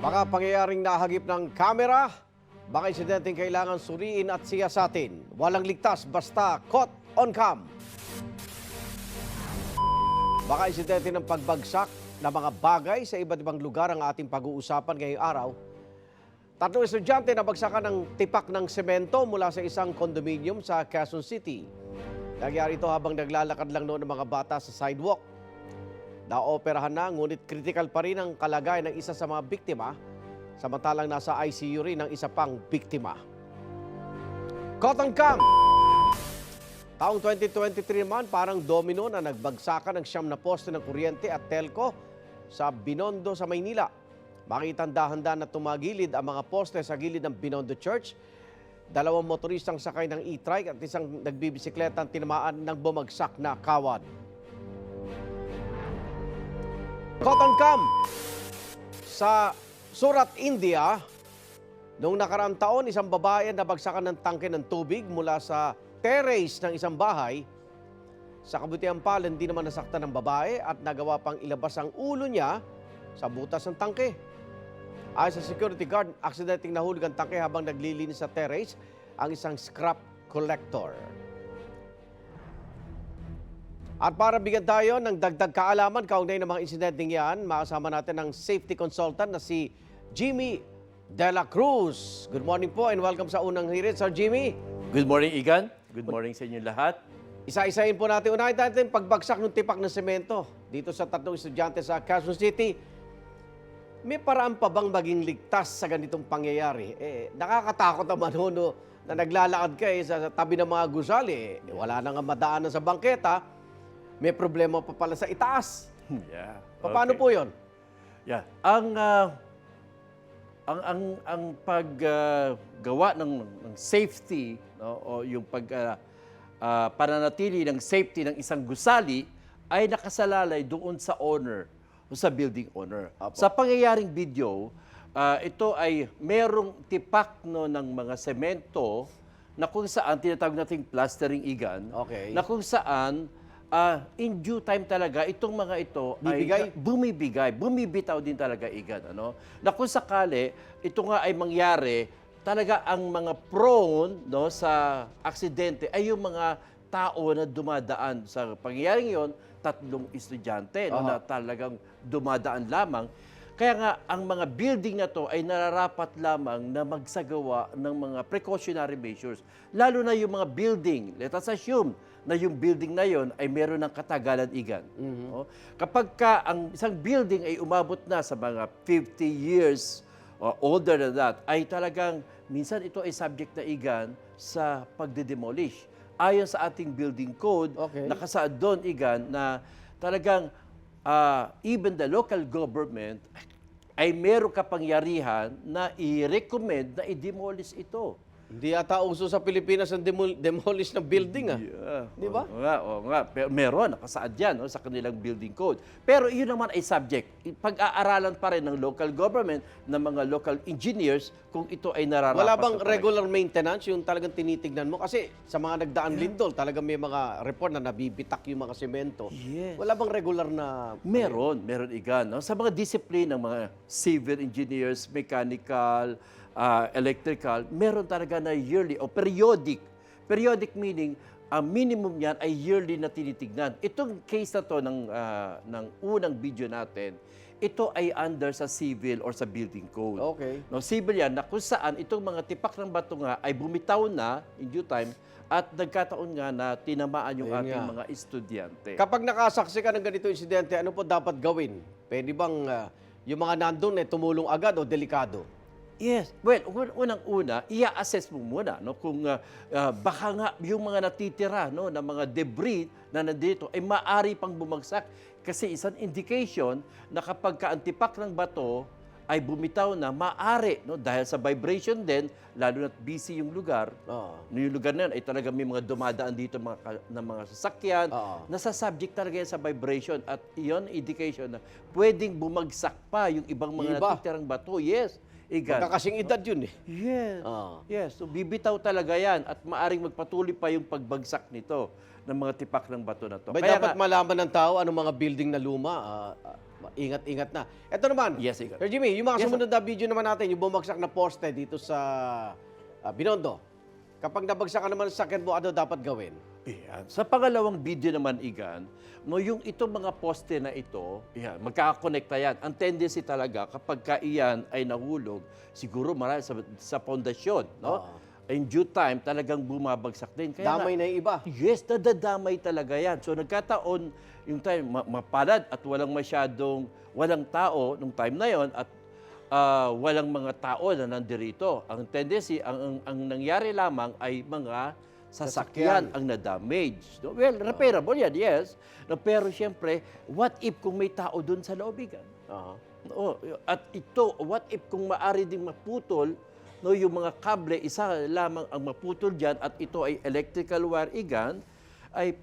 Baka pangyayaring nahagip ng kamera, baka insidenteng kailangan suriin at siyasatin. Walang ligtas basta caught on cam. Baka insidente ng pagbagsak ng mga bagay sa iba't ibang lugar ang ating pag-uusapan ngayong araw. Tatlong estudyante na bagsakan ng tipak ng semento mula sa isang kondominium sa Quezon City. Nangyari ito habang naglalakad lang noon ng mga bata sa sidewalk. Naoperahan na, ngunit critical pa rin ang kalagayan ng isa sa mga biktima, samantalang nasa ICU rin ang isa pang biktima. Caught on cam! Taong 2023 naman, parang domino na nagbagsakan ng 9 na poste ng kuryente at telco sa Binondo sa Maynila. Makitang dahan-dahan na tumagilid ang mga poste sa gilid ng Binondo Church. 2 motoristang sakay ng e-trike at isang nagbibisikleta ang tinamaan ng bumagsak na kawad. Caught on cam! Sa Surat, India, noong nakaraang taon, isang babae na nabagsakan ng tangke ng tubig mula sa terrace ng isang bahay. Sa kabutihan pala, hindi naman nasaktan ng babae at nagawa pang ilabas ang ulo niya sa butas ng tangke. Ayon sa security guard, aksidenteng nahulog ang tangke habang naglilinis sa terrace ang isang scrap collector. At para bigyan tayo ng dagdag kaalaman kaugnay ng mga insidenteng yan, makasama natin ang safety consultant na si Jimmy De La Cruz. Good morning po and welcome sa unang hirit, Sir Jimmy. Good morning, Igan. Good morning sa inyo lahat. Isa-isahin po natin. Unahin natin pagbagsak ng tipak ng semento dito sa 3 estudyante sa Quezon City. May paraan pa bang maging ligtas sa ganitong pangyayari? Nakakatakot naman no, na naglalakad kayo sa tabi ng mga gusali. Wala na nga madaanan sa bangketa. May problema pa pala sa itaas. Yeah. Paano po 'yon? Yeah. Ang paggawa ng safety, no, o yung pananatili ng safety ng isang gusali ay nakasalalay doon sa owner o sa building owner. Apo. Sa pangyayaring video, ito ay merong tipak no, ng mga semento na kung saan tinatawag nating plastering, Igan. Okay. Na kung saan in due time talaga, itong mga ito Bibigay? ay bumibitaw din talaga, Igan. Ano? Na kung sakali, ito nga ay mangyari, talaga ang mga prone no, sa aksidente ay yung mga tao na dumadaan. Sa pangyayaring yon, 3 estudyante no, na talagang dumadaan lamang. Kaya nga, ang mga building na to ay nararapat lamang na magsagawa ng mga precautionary measures. Lalo na yung mga building, let us assume na yung building na yon ay meron ng katagalan, Igan. No? Kapag ang isang building ay umabot na sa mga 50 years or older than that, ay talagang minsan ito ay subject na, Igan, sa pagdedemolish. Ayon sa ating building code, nakasaad doon, Igan, na talagang even the local government ay meron kapangyarihan na i-recommend na i-demolish ito. Hindi yata uso sa Pilipinas ang demolish ng building, Yeah. Di ba? Oo nga. Pero meron, nakasaad yan no, sa kanilang building code. Pero yun naman ay subject. Pag-aaralan pa rin ng local government, ng mga local engineers, kung ito ay nararapat. Wala bang na talaga. regular maintenance yung talagang tinitignan mo? Kasi sa mga nagdaan lindol, talagang may mga report na nabibitak yung mga semento. Yes. Wala bang regular na... Meron, Igan. No? Sa mga discipline ng mga civil engineers, mechanical, electrical, meron talaga na yearly o periodic. Periodic meaning, ang minimum niyan ay yearly na tinitignan. Itong case na to ng unang video natin, ito ay under sa civil or sa building code. Okay. No, civil yan na kung saan itong mga tipak ng bato nga ay bumitaw na in due time at nagkataon nga na tinamaan yung Ayun ating nga. mga estudyante. Kapag nakasaksi ka ng ganito insidente, ano po dapat gawin? Pwede bang yung mga nandun tumulong agad o delikado? Yes. Well, unang-una, i-assess mo muna no, kung baka nga yung mga natitira no, na mga debris na nandito ay maaari pang bumagsak. Kasi isang indication na kapag kaantipak ng bato ay bumitaw na, maaari. No, dahil sa vibration din, lalo na't busy yung lugar. Yung lugar na yun ay talaga may mga dumadaan dito na mga sasakyan. Nasa subject talaga yan sa vibration. At iyon indication na pwedeng bumagsak pa yung ibang mga natitirang bato. Yes. Igan. Magkakasing edad yun eh. Yes. Yes. So bibitaw talaga yan at maaring magpatuloy pa yung pagbagsak nito ng mga tipak ng bato na to. Dapat malaman ng tao anong mga building na luma Ingat-ingat na. Ito naman, Yes, Igan. Sir Jimmy, yung mga Yes, sir. sumunod na video naman natin, yung bumagsak na poste dito sa Binondo. Kapag nabagsakan naman sa sakyan mo, ano dapat gawin? Yan. Sa pangalawang video naman, Igan, no, yung itong mga poste na ito, yan, magkakakonekta yan. Ang tendency talaga, kapag iyan ay nahulog, siguro marami sa pondasyon, no? In due time, talagang bumabagsak din. Damay na yung iba. Yes, nadadamay talaga yan. So nagkataon yung time, mapalad at walang tao nung time na yon at walang mga tao na nandirito. Ang tendency, ang nangyari lamang ay mga sasakyan ang na-damage. No? Well, repairable yan, yes. No, pero siyempre, what if kung may tao doon sa loobigan? Oo. At ito, what if kung maari ding maputol, no, yung mga kable, isa lamang ang maputol dyan at ito ay electrical wire, Igan, ay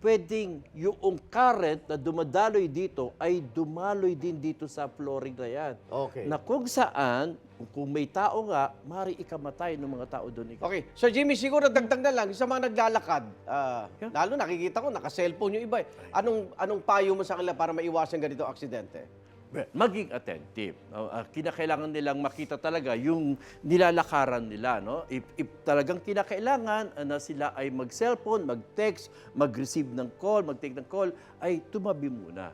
pwedeng yung current na dumadaloy dito ay dumaloy din dito sa flooring na yan. Okay. Na kung saan, kung may tao nga, maaari ikamatay ng mga tao doon. Igan. Okay. Sir Jimmy, siguro dagdag na lang, sa mga naglalakad, lalo nakikita ko, naka-cellphone yung iba. Anong payo mo sa kanila para maiwasan ganito aksidente? Maging attentive. No? Kinakailangan nilang makita talaga yung nilalakaran nila. No? If talagang kinakailangan na sila ay mag-cellphone, mag-text, mag-receive ng call, mag-take ng call, ay tumabi muna.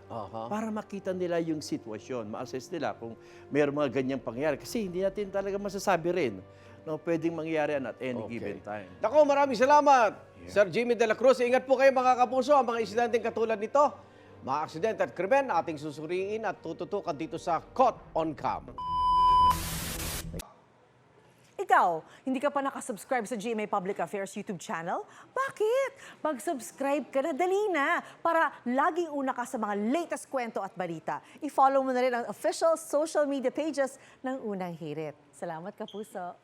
Para makita nila yung sitwasyon, ma-assess nila kung mayroong mga ganyang pangyayari. Kasi hindi natin talaga masasabi rin. No, pwedeng mangyari at any given time. Nako, maraming salamat. Sir Jimmy De La Cruz, ingat po kayo mga kapuso. Ang mga insidenteng katulad nito, mga aksidente at krimen, ating susuriin at tututukan dito sa Caught on Cam. Ikaw, hindi ka pa nakasubscribe sa GMA Public Affairs YouTube channel? Bakit? Mag-subscribe ka na, dali na, para laging una ka sa mga latest kwento at balita. I-follow mo na rin ang official social media pages ng Unang Hirit. Salamat, Kapuso.